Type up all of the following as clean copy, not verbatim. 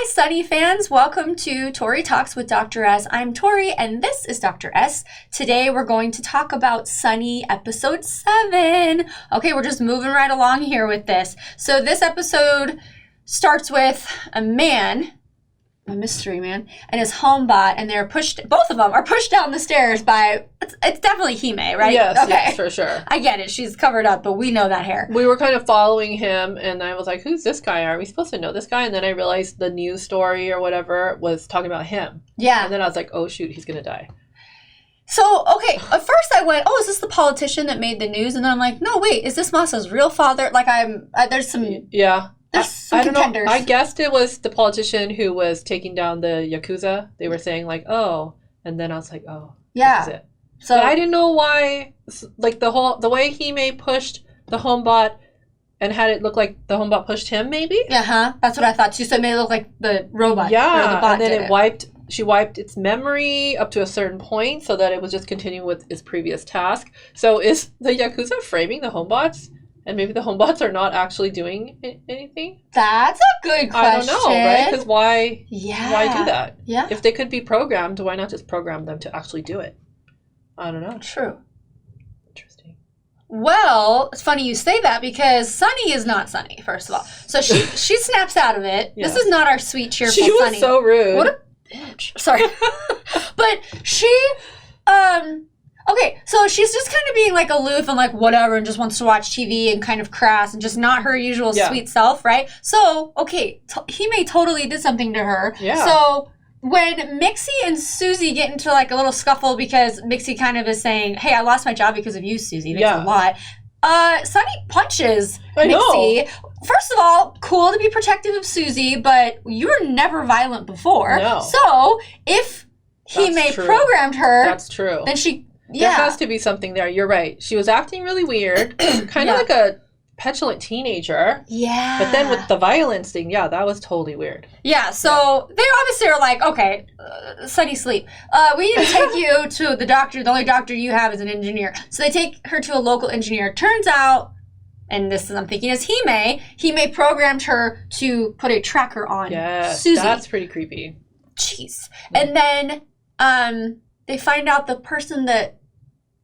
Hi, Sunny fans. Welcome to Tori Talks with Dr. S. I'm Tori, and this is Dr. S. Today, we're going to talk about Sunny episode 7. Okay, we're just moving right along here with this. So this episode starts with a man, a mystery man, and his homebot, and both of them are pushed down the stairs by, it's definitely Hime, right? Yes, for sure. I get it. She's covered up, but we know that hair. We were kind of following him, and I was like, who's this guy? Are we supposed to know this guy? And then I realized the news story or whatever was talking about him. Yeah. And then I was like, oh, shoot, he's going to die. So, okay, at first I went, oh, is this the politician that made the news? And then I'm like, no, wait, is this Masa's real father? Like, there's some... Yeah. There's some I don't contenders. know. I guessed it was the politician who was taking down the Yakuza. They were saying, like, oh. And then I was like, oh, yeah. this is it. So but I didn't know why, like, the way Hime pushed the homebot and had it look like the homebot pushed him, maybe? Uh-huh. That's what I thought, too. So it made it look like the robot. Yeah, or the bot and then did she wiped its memory up to a certain point so that it was just continuing with its previous task. So is the Yakuza framing the homebots? And maybe the homebots are not actually doing anything? That's a good question. I don't know, right? Because why do that? Yeah. If they could be programmed, why not just program them to actually do it? I don't know. True. Interesting. Well, it's funny you say that because Sunny is not Sunny, first of all. So she snaps out of it. Yeah. This is not our sweet, cheerful She was Sunny. so rude. What a bitch. Sorry. But she, okay, so she's just kind of being like aloof and like whatever and just wants to watch TV and kind of crass and just not her usual sweet self, right? So, okay, Hime totally did something to her. Yeah. So when Mikzzy and Suzie get into like a little scuffle because Mikzzy kind of is saying, hey, I lost my job because of you, Suzie. Makes a lot. Sunny punches Mikzzy. First of all, cool to be protective of Suzie, but you were never violent before. No. So if Hime programmed her, that's true. Then she... There has to be something there. You're right. She was acting really weird, kind of like a petulant teenager. Yeah. But then with the violence thing, that was totally weird. Yeah, so they obviously are like, okay, Sunny, sleep. We need to take you to the doctor. The only doctor you have is an engineer. So they take her to a local engineer. Turns out, and this is I'm thinking is Hime programmed her to put a tracker on Suzie. That's pretty creepy. Jeez. And then they find out the person that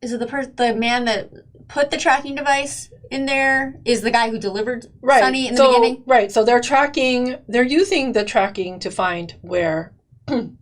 the man that put the tracking device in there is the guy who delivered Sunny in the beginning. Right. So they're using the tracking to find where the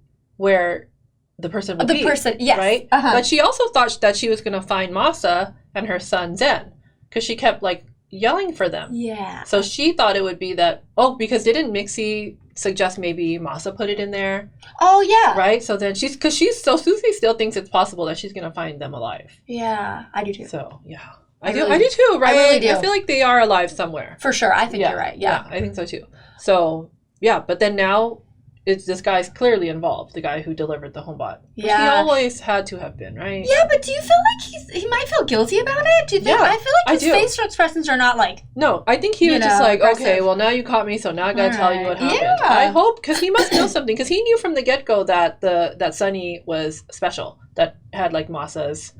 person would be. The person, yes. Right? Uh-huh. But she also thought that she was going to find Masa and her son Zen because she kept like yelling for them. Yeah. So she thought it would be that, because didn't Mikzzy suggest maybe Masa put it in there? Oh, yeah. Right? So then Suzie still thinks it's possible that she's going to find them alive. Yeah, I do too. So, yeah. I do too, right? I really do. I feel like they are alive somewhere. For sure. I think you're right. Yeah. I think so too. So, but then now this guy's clearly involved, the guy who delivered the homebot. Which he always had to have been, right? Yeah, but do you feel like he might feel guilty about it? Do you think? I feel like his facial expressions are not like... No, I think he was just like, aggressive. Okay, well, now you caught me, so now I gotta tell you what happened. Yeah. I hope, because he must know something, because he knew from the get-go that Sunny was special, that had like Masa's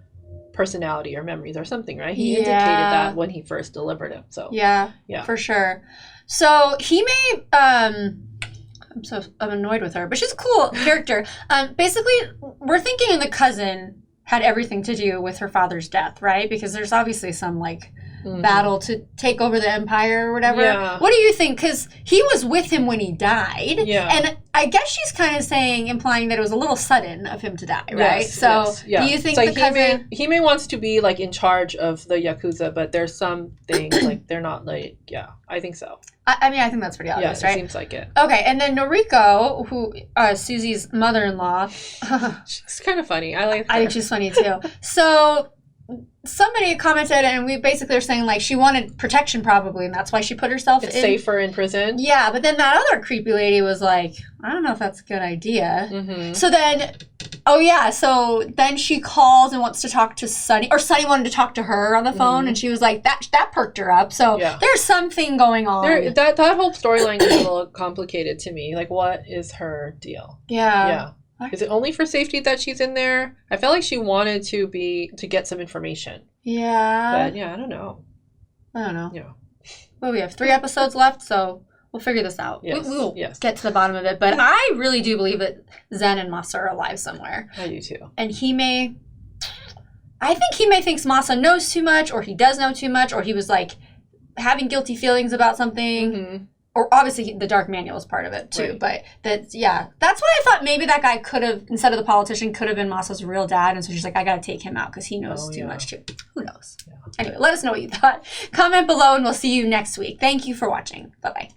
personality or memories or something, right? He indicated that when he first delivered him. So yeah, for sure. So Hime, I'm annoyed with her, but she's a cool character. Basically, we're thinking the cousin had everything to do with her father's death, right? Because there's obviously some like battle to take over the empire or whatever. Yeah. What do you think? Because he was with him when he died. Yeah. And I guess she's kind of implying that it was a little sudden of him to die, right? Yes, so do you think the cousin... Hime wants to be like in charge of the Yakuza, but there's some things like they're not like, I think so. I mean, I think that's pretty obvious, right? Yeah, it seems like it. Okay, and then Noriko, who Susie's mother-in-law. She's kind of funny. I like her. I think she's funny, too. So somebody commented, and we basically are saying, like, she wanted protection probably, and that's why she put herself It's safer in prison. Yeah, but then that other creepy lady was like, I don't know if that's a good idea. Mm-hmm. So then... so then she calls and wants to talk to Sunny, or Sunny wanted to talk to her on the phone, and she was like, that perked her up. So there's something going on. That whole storyline is a little complicated to me. Like, what is her deal? Yeah. Is it only for safety that she's in there? I felt like she wanted to get some information. Yeah. But I don't know. I don't know. Yeah. Well, we have 3 episodes left, so We'll figure this out. Yes. We'll get to the bottom of it. But I really do believe that Zen and Masa are alive somewhere. I do too. And Hime, I think Hime thinks Masa knows too much, or he does know too much, or he was like having guilty feelings about something. Mm-hmm. Or obviously the dark manual is part of it too. Right. But that's why I thought maybe that guy could have, instead of the politician, could have been Masa's real dad. And so she's like, I got to take him out because he knows too much too. Who knows? Yeah. Anyway, let us know what you thought. Comment below and we'll see you next week. Thank you for watching. Bye-bye.